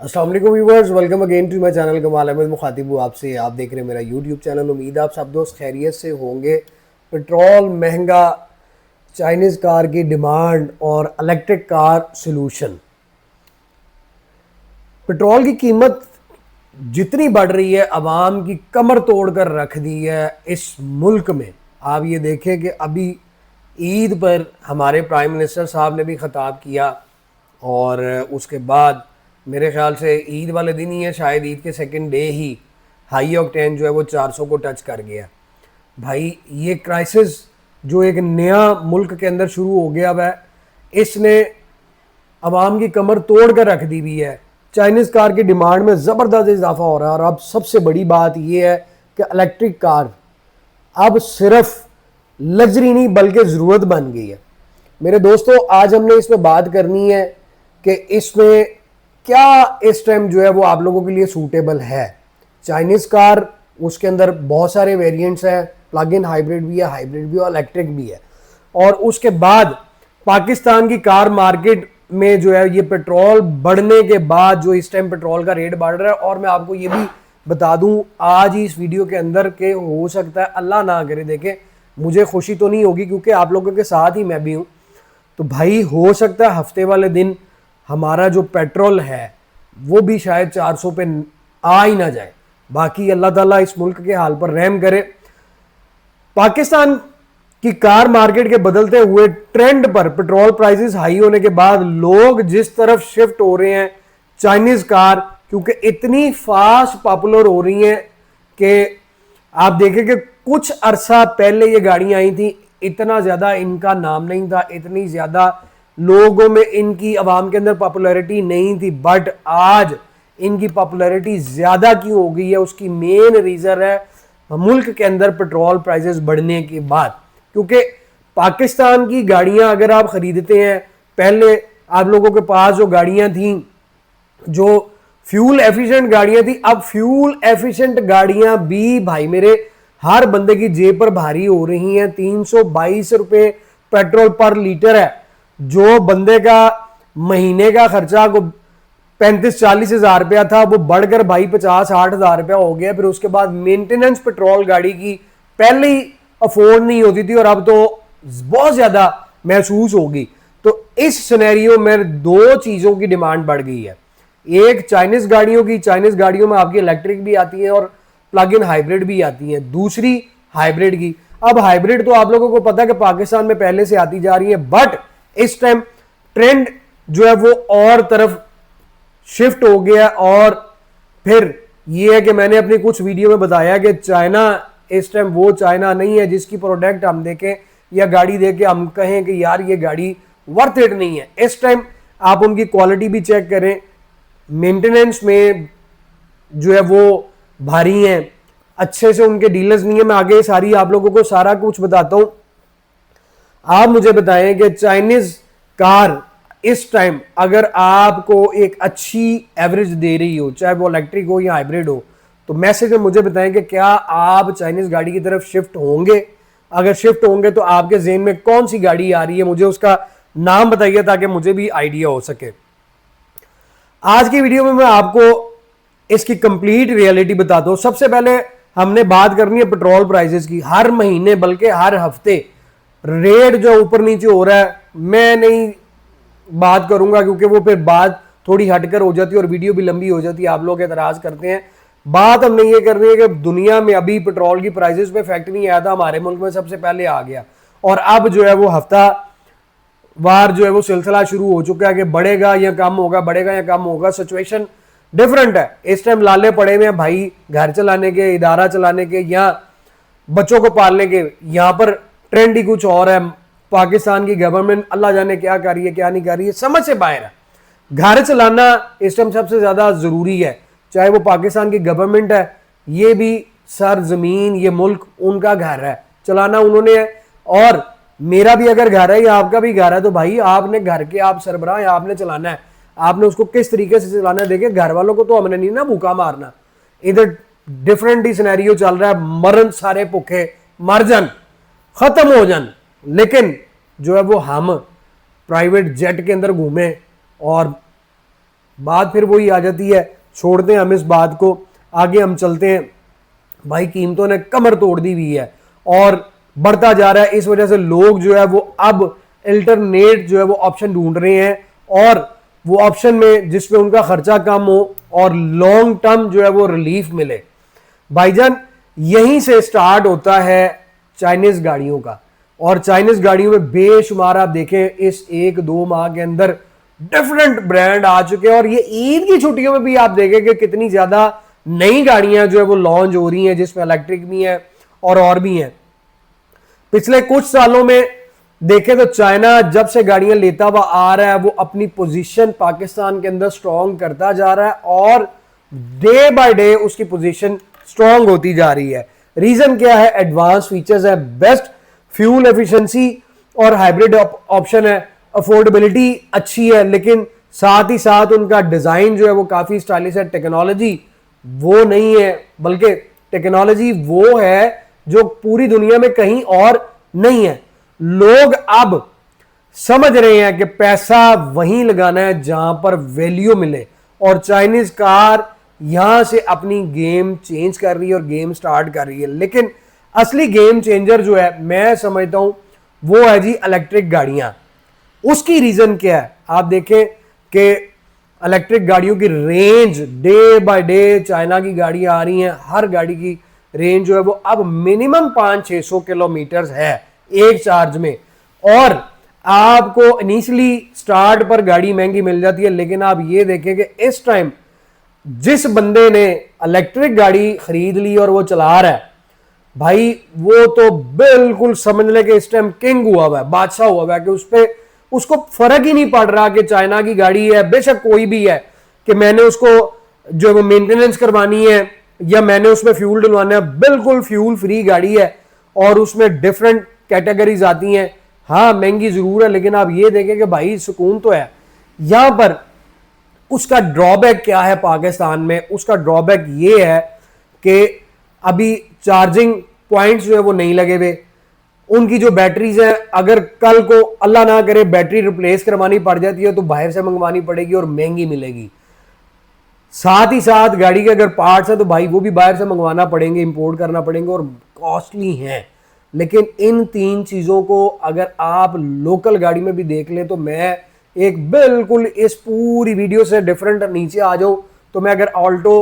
अस्सलाम वालेकुम viewers, welcome again to my channel Kamal Ahmed मुखातिब हूँ आपसे। आप देख रहे हैं मेरा यूट्यूब चैनल। उम्मीद है आप सब दोस्त खैरियत से होंगे। पेट्रोल महंगा, चाइनीज़ कार की डिमांड और इलेक्ट्रिक कार सॉल्यूशन। पेट्रोल की कीमत जितनी बढ़ रही है, आवाम की कमर तोड़ कर रख दी है इस मुल्क में। आप ये देखें कि अभी ईद पर हमारे प्राइम मिनिस्टर साहब ने भी ख़ताब किया और उसके बाद मेरे ख्याल से ईद वाले दिन ही है, शायद ईद के सेकंड डे ही हाई ऑक्टेन जो है वो 400 को टच कर गया। भाई ये क्राइसिस जो एक नया मुल्क के अंदर शुरू हो गया है, इसने आवाम की कमर तोड़ कर रख दी हुई है। चाइनीज़ कार की डिमांड में ज़बरदस्त इजाफा हो रहा है और अब सबसे बड़ी बात यह है कि इलेक्ट्रिक कार अब सिर्फ लग्जरी नहीं बल्कि ज़रूरत बन गई है। मेरे दोस्तों, आज हमने इसमें बात करनी है कि इसमें क्या इस टाइम जो है वो आप लोगों के लिए सूटेबल है। चाइनीज़ कार, उसके अंदर बहुत सारे वेरिएंट्स हैं, प्लग इन हाइब्रिड भी है, हाइब्रिड भी है, इलेक्ट्रिक भी है। और उसके बाद पाकिस्तान की कार मार्केट में जो है ये पेट्रोल बढ़ने के बाद जो इस टाइम पेट्रोल का रेट बढ़ रहा है। और मैं आपको ये भी बता दूं आज ही इस वीडियो के अंदर के हो सकता है अल्लाह ना करे, देखें मुझे खुशी तो नहीं होगी क्योंकि आप लोगों के साथ ही मैं भी हूं, तो भाई हो सकता है हफ्ते वाले दिन हमारा जो पेट्रोल है वो भी शायद 400 पे आ ही ना जाए। बाकी अल्लाह ताला इस मुल्क के हाल पर रहम करे। पाकिस्तान की कार मार्केट के बदलते हुए ट्रेंड पर पेट्रोल प्राइसेस हाई होने के बाद लोग जिस तरफ शिफ्ट हो रहे हैं चाइनीज कार, क्योंकि इतनी फास्ट पॉपुलर हो रही हैं कि आप देखें कि कुछ अरसा पहले ये गाड़ियां आई थी, इतना ज्यादा इनका नाम नहीं था, इतनी ज्यादा लोगों में इनकी आवाम के अंदर पॉपुलैरिटी नहीं थी। बट आज इनकी पॉपुलैरिटी ज्यादा क्यों हो गई है, उसकी मेन रीजन है मुल्क के अंदर पेट्रोल प्राइसेस बढ़ने के बाद। क्योंकि पाकिस्तान की गाड़ियां अगर आप खरीदते हैं, पहले आप लोगों के पास जो गाड़ियां थी जो फ्यूल एफिशिएंट गाड़ियां थी, अब फ्यूल एफिशिएंट गाड़ियां भी भाई मेरे हर बंदे की जेब पर भारी हो रही हैं। 322 रुपए पेट्रोल पर लीटर है, जो बंदे का महीने का खर्चा को 35-40 हजार रुपया था वो बढ़कर भाई 50-60 हजार रुपया हो गया। फिर उसके बाद मेंटेनेंस पेट्रोल गाड़ी की पहले ही अफोर्ड नहीं होती थी और अब तो बहुत ज्यादा महसूस होगी। तो इस सिनेरियो में दो चीजों की डिमांड बढ़ गई है। एक चाइनीज गाड़ियों की, चाइनीज गाड़ियों में आपकी इलेक्ट्रिक भी आती है और प्लग इन हाइब्रिड भी आती है। दूसरी हाइब्रिड की, अब हाइब्रिड तो आप लोगों को पता है कि पाकिस्तान में पहले से आती जा रही है, बट इस टाइम ट्रेंड जो है वो और तरफ शिफ्ट हो गया। और फिर ये है कि मैंने अपनी कुछ वीडियो में बताया कि चाइना इस टाइम वो चाइना नहीं है जिसकी प्रोडक्ट हम देखें या गाड़ी देख के हम कहें कि यार ये गाड़ी वर्थ इट नहीं है। इस टाइम आप उनकी क्वालिटी भी चेक करें, मेंटेनेंस में जो है वो भारी हैं, अच्छे से उनके डीलर्स नहीं है। मैं आगे सारी आप लोगों को सारा कुछ बताता हूं। आप मुझे बताएं कि चाइनीज कार इस टाइम अगर आपको एक अच्छी एवरेज दे रही हो, चाहे वो इलेक्ट्रिक हो या हाइब्रिड हो, तो मैसेज में मुझे बताएं कि क्या आप चाइनीज गाड़ी की तरफ शिफ्ट होंगे। अगर शिफ्ट होंगे तो आपके जेहन में कौन सी गाड़ी आ रही है, मुझे उसका नाम बताइए ताकि मुझे भी आइडिया हो सके। आज की वीडियो में मैं आपको इसकी कंप्लीट रियलिटी बताता हूं। सबसे पहले हमने बात करनी है पेट्रोल प्राइसेस की। हर महीने बल्कि हर हफ्ते रेट जो ऊपर नीचे हो रहा है, मैं नहीं बात करूंगा क्योंकि वो फिर बात थोड़ी हटकर हो जाती है और वीडियो भी लंबी हो जाती है, आप लोग एतराज करते हैं। बात हमने ये करनी है कि दुनिया में अभी पेट्रोल की प्राइसेस पे इफेक्ट नहीं आया था, हमारे मुल्क में सबसे पहले आ गया और अब जो है वो हफ्ता वार जो है वो सिलसिला शुरू हो चुका है कि बढ़ेगा या कम होगा, बढ़ेगा या कम होगा। सिचुएशन डिफरेंट है इस टाइम। लाले पड़े हुए हैं भाई घर चलाने के, इदारा चलाने के या बच्चों को पालने के। यहां पर ट्रेंड ही कुछ और है। पाकिस्तान की गवर्नमेंट अल्लाह जाने क्या कर रही है क्या नहीं कर रही है, समझ से बाहर है। घर चलाना इस टाइम सबसे ज्यादा जरूरी है, चाहे वो पाकिस्तान की गवर्नमेंट है, ये भी सर जमीन, ये मुल्क उनका घर है, चलाना उन्होंने है। और मेरा भी अगर घर है या आपका भी घर है तो भाई आपने घर के आप सरबराह हैं, आपने चलाना है। आपने उसको किस तरीके से चलाना है, देखिए घर वालों को तो हमने नहीं ना भूखा मारना। इधर डिफरेंट ही सिनेरियो चल रहा है, मरन सारे भूखे मर जान, खत्म हो जान, लेकिन जो है वो हम प्राइवेट जेट के अंदर घूमें और बात फिर वही आ जाती है, छोड़ते हैं हम इस बात को, आगे हम चलते हैं। भाई कीमतों ने कमर तोड़ दी हुई है और बढ़ता जा रहा है। इस वजह से लोग जो है वो अब अल्टरनेट जो है वो ऑप्शन ढूंढ रहे हैं, और वो ऑप्शन में जिसमें उनका खर्चा कम हो और लॉन्ग टर्म जो है वो रिलीफ मिले। भाईजान यहीं से स्टार्ट होता है चाइनीज गाड़ियों का, और चाइनीज गाड़ियों में बेशुमार आप देखें इस 1-2 माह के अंदर डिफरेंट ब्रांड आ चुके हैं, और ये ईद की छुट्टियों में भी आप देखें कि कितनी ज्यादा नई गाड़ियां जो है वो लॉन्च हो रही हैं, जिसमें इलेक्ट्रिक भी है और भी हैं। पिछले कुछ सालों में देखें तो चाइना जब से गाड़ियां लेता हुआ आ रहा है, वो अपनी पोजीशन पाकिस्तान के अंदर स्ट्रांग करता जा रहा है, और डे बाय डे उसकी पोजीशन स्ट्रांग होती जा रही है। रीजन क्या है? एडवांस फीचर्स है, बेस्ट फ्यूल एफिशिएंसी और हाइब्रिड ऑप्शन है, अफोर्डेबिलिटी अच्छी है, लेकिन साथ ही साथ उनका डिजाइन जो है वो काफी स्टाइलिश है। टेक्नोलॉजी वो नहीं है, बल्कि टेक्नोलॉजी वो है जो पूरी दुनिया में कहीं और नहीं है। लोग अब समझ रहे हैं कि पैसा वहीं लगाना है जहां पर वैल्यू मिले, और चाइनीज कार यहां से अपनी गेम चेंज कर रही है और गेम स्टार्ट कर रही है। लेकिन असली गेम चेंजर जो है मैं समझता हूं वो है जी इलेक्ट्रिक गाड़ियां। उसकी रीजन क्या है? आप देखें कि इलेक्ट्रिक गाड़ियों की range day by day, China की गाड़ियां आ रही हैं, हर गाड़ी की रेंज जो है वो अब मिनिमम 500-600 किलोमीटर है एक चार्ज में, और आपको इनिशियली स्टार्ट पर गाड़ी महंगी मिल जाती है। लेकिन आप ये देखें कि इस टाइम जिस बंदे ने इलेक्ट्रिक गाड़ी खरीद ली और वो चला रहा है, भाई वो तो बिल्कुल समझ ले कि इस टाइम किंग हुआ है, बादशाह हुआ है, कि उस पे उसको फर्क ही नहीं पड़ रहा कि चाइना की गाड़ी है, बेशक कोई भी है, कि मैंने उसको जो है वो मेंटेनेंस करवानी है या मैंने उसमें फ्यूल डलवाना है। बिल्कुल फ्यूल फ्री गाड़ी है, और उसमें डिफरेंट कैटेगरीज आती हैं। हाँ महंगी जरूर है, लेकिन आप ये देखें कि भाई सुकून तो है। यहां पर उसका ड्रॉबैक क्या है पाकिस्तान में? उसका ड्रॉबैक ये है कि अभी चार्जिंग पॉइंट्स जो है वो नहीं लगे हुए। उनकी जो बैटरीज है, अगर कल को अल्लाह ना करे बैटरी रिप्लेस करवानी पड़ जाती है तो बाहर से मंगवानी पड़ेगी और महंगी मिलेगी। साथ ही साथ गाड़ी के अगर पार्ट्स है तो भाई वो भी बाहर से मंगवाना पड़ेंगे, इंपोर्ट करना पड़ेंगे और कॉस्टली हैं। लेकिन इन 3 चीजों को अगर आप लोकल गाड़ी में भी देख ले तो मैं एक बिल्कुल इस पूरी वीडियो से डिफरेंट नीचे आ जाऊं तो मैं अगर ऑल्टो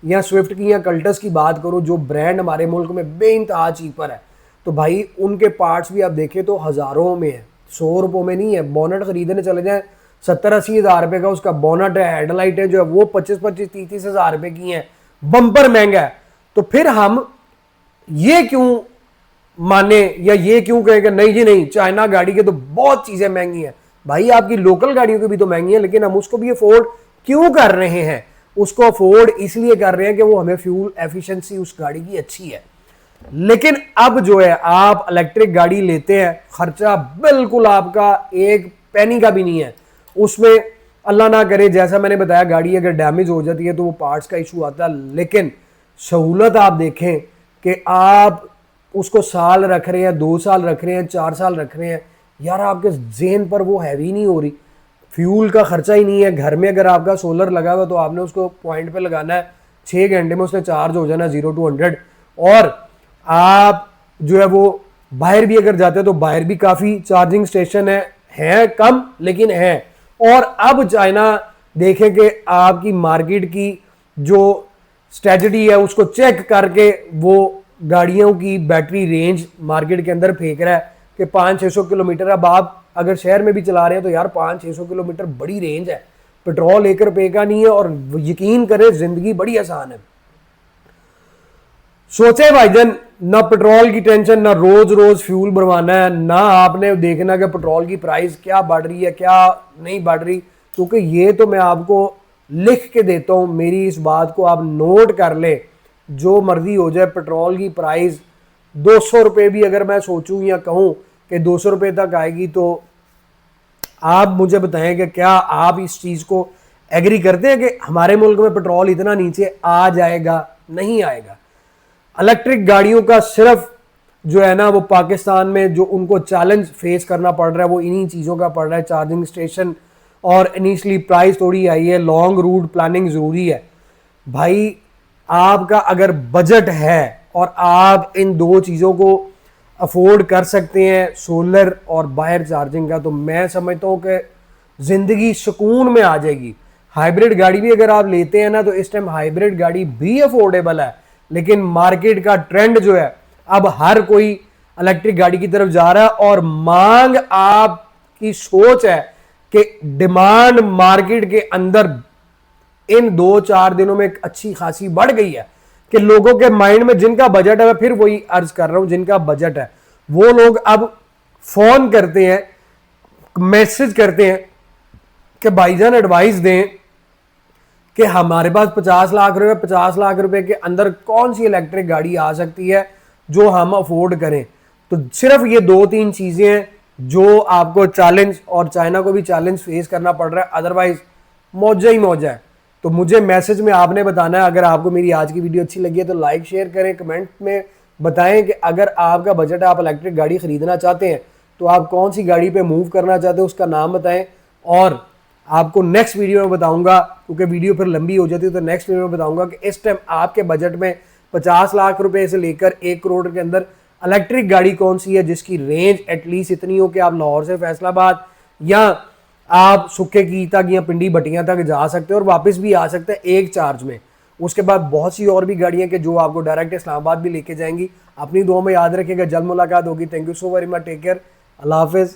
या स्विफ्ट की या कल्टस की बात करूं, जो ब्रांड हमारे मुल्क में बेइंतहा चीपर है, तो भाई उनके पार्ट्स भी आप देखें तो हजारों में है, 100 रुपयों में नहीं है। बोनट खरीदने चले जाएं 70-80 हज़ार रुपए का उसका बोनट है, हेडलाइट है जो है वो 25-30 हज़ार रुपए की है, बम्पर महंगा है। तो फिर हम ये क्यों माने या ये क्यों कहें कि नहीं जी नहीं, चाइना गाड़ी के तो बहुत चीजें महंगी हैं। भाई आपकी लोकल गाड़ियों की भी तो महंगी है, लेकिन हम उसको भी अफोर्ड क्यों कर रहे हैं? उसको अफोर्ड इसलिए कर रहे हैं कि वो हमें फ्यूल एफिशिएंसी उस गाड़ी की अच्छी है। लेकिन अब जो है आप इलेक्ट्रिक गाड़ी लेते हैं, खर्चा बिल्कुल आपका एक पैनी का भी नहीं है उसमें। अल्लाह ना करे जैसा मैंने बताया गाड़ी अगर डैमेज हो जाती है तो वो पार्ट्स का इशू आता है, लेकिन सहूलत आप देखें कि आप उसको साल रख रहे हैं, 2 साल रख रहे हैं, 4 साल रख रहे हैं, यार आपके जेहन पर वो हैवी नहीं हो रही, फ्यूल का खर्चा ही नहीं है। घर में अगर आपका सोलर लगा हुआ तो आपने उसको पॉइंट पे लगाना है, 6 घंटे में उसने चार्ज हो जाना 0 to 100। और आप जो है वो बाहर भी अगर जाते हैं तो बाहर भी काफ़ी चार्जिंग स्टेशन है कम लेकिन है। और अब चाइना देखें कि आपकी मार्केट की जो स्ट्रेटजी है उसको चेक करके वो गाड़ियों की बैटरी रेंज मार्केट के अंदर फेंक रहा है कि 500-600 किलोमीटर। अब आप अगर शहर में भी चला रहे हैं तो यार 500-600 किलोमीटर बड़ी रेंज है, पेट्रोल 1 रुपए का नहीं है, और यकीन करें जिंदगी बड़ी आसान है। सोचे भाईजान, ना पेट्रोल की टेंशन, ना रोज रोज फ्यूल भरवाना है, ना आपने देखना कि पेट्रोल की प्राइस क्या बढ़ रही है क्या नहीं बढ़ रही, क्योंकि ये तो मैं आपको लिख के देता हूं, मेरी इस बात को आप नोट कर ले। जो मर्जी हो जाए, पेट्रोल की प्राइस 200 रुपये भी अगर मैं सोचूं या कहूं कि 200 रुपये तक आएगी, तो आप मुझे बताएं कि क्या आप इस चीज़ को एग्री करते हैं कि हमारे मुल्क में पेट्रोल इतना नीचे आ जाएगा? नहीं आएगा। इलेक्ट्रिक गाड़ियों का सिर्फ जो है ना वो पाकिस्तान में जो उनको चैलेंज फेस करना पड़ रहा है वो इन्हीं चीज़ों का पड़ रहा है। चार्जिंग स्टेशन और इनिशियली प्राइस थोड़ी आई है, लॉन्ग रूट प्लानिंग ज़रूरी है भाई। आपका अगर बजट है और आप इन दो चीज़ों को अफोर्ड कर सकते हैं, सोलर और बाहर चार्जिंग का, तो मैं समझता हूँ कि ज़िंदगी सुकून में आ जाएगी। हाइब्रिड गाड़ी भी अगर आप लेते हैं ना, तो इस टाइम हाइब्रिड गाड़ी भी अफोर्डेबल है, लेकिन मार्केट का ट्रेंड जो है अब हर कोई इलेक्ट्रिक गाड़ी की तरफ जा रहा है, और मांग आपकी सोच है कि डिमांड मार्केट के अंदर इन 2-4 दिनों में एक अच्छी खासी बढ़ गई है कि लोगों के माइंड में, जिनका बजट है, मैं फिर वही अर्ज कर रहा हूं, जिनका बजट है वो लोग अब फोन करते हैं, मैसेज करते हैं कि भाईजान एडवाइस दें कि हमारे पास 50 लाख रुपए के अंदर कौन सी इलेक्ट्रिक गाड़ी आ सकती है जो हम अफोर्ड करें। तो सिर्फ ये 2-3 चीजें हैं जो आपको चैलेंज, और चाइना को भी चैलेंज फेस करना पड़ रहा है, अदरवाइज मौजा ही मौजा है। तो मुझे मैसेज में आपने बताना है। अगर आपको मेरी आज की वीडियो अच्छी लगी है तो लाइक शेयर करें, कमेंट में बताएं कि अगर आपका बजट है, आप इलेक्ट्रिक गाड़ी खरीदना चाहते हैं, तो आप कौन सी गाड़ी पे मूव करना चाहते हैं उसका नाम बताएं। और आपको नेक्स्ट वीडियो में बताऊंगा, क्योंकि वीडियो फिर लंबी हो जाती है, तो नेक्स्ट वीडियो में बताऊंगा कि इस टाइम आपके बजट में 50 लाख रुपए से लेकर 1 करोड़ के अंदर इलेक्ट्रिक गाड़ी कौन सी है जिसकी रेंज एटलीस्ट इतनी हो कि आप लाहौर से फैसलाबाद या आप सुक्के की तक या पिंडी भटियां तक जा सकते हैं और वापस भी आ सकते हैं एक चार्ज में। उसके बाद बहुत सी और भी गाड़ियां कि जो आपको डायरेक्ट इस्लामाबाद भी लेके जाएंगी। अपनी दुआ में याद रखिएगा, जल्द मुलाकात होगी। Thank you so very much, take care, अल्लाह हाफिज़।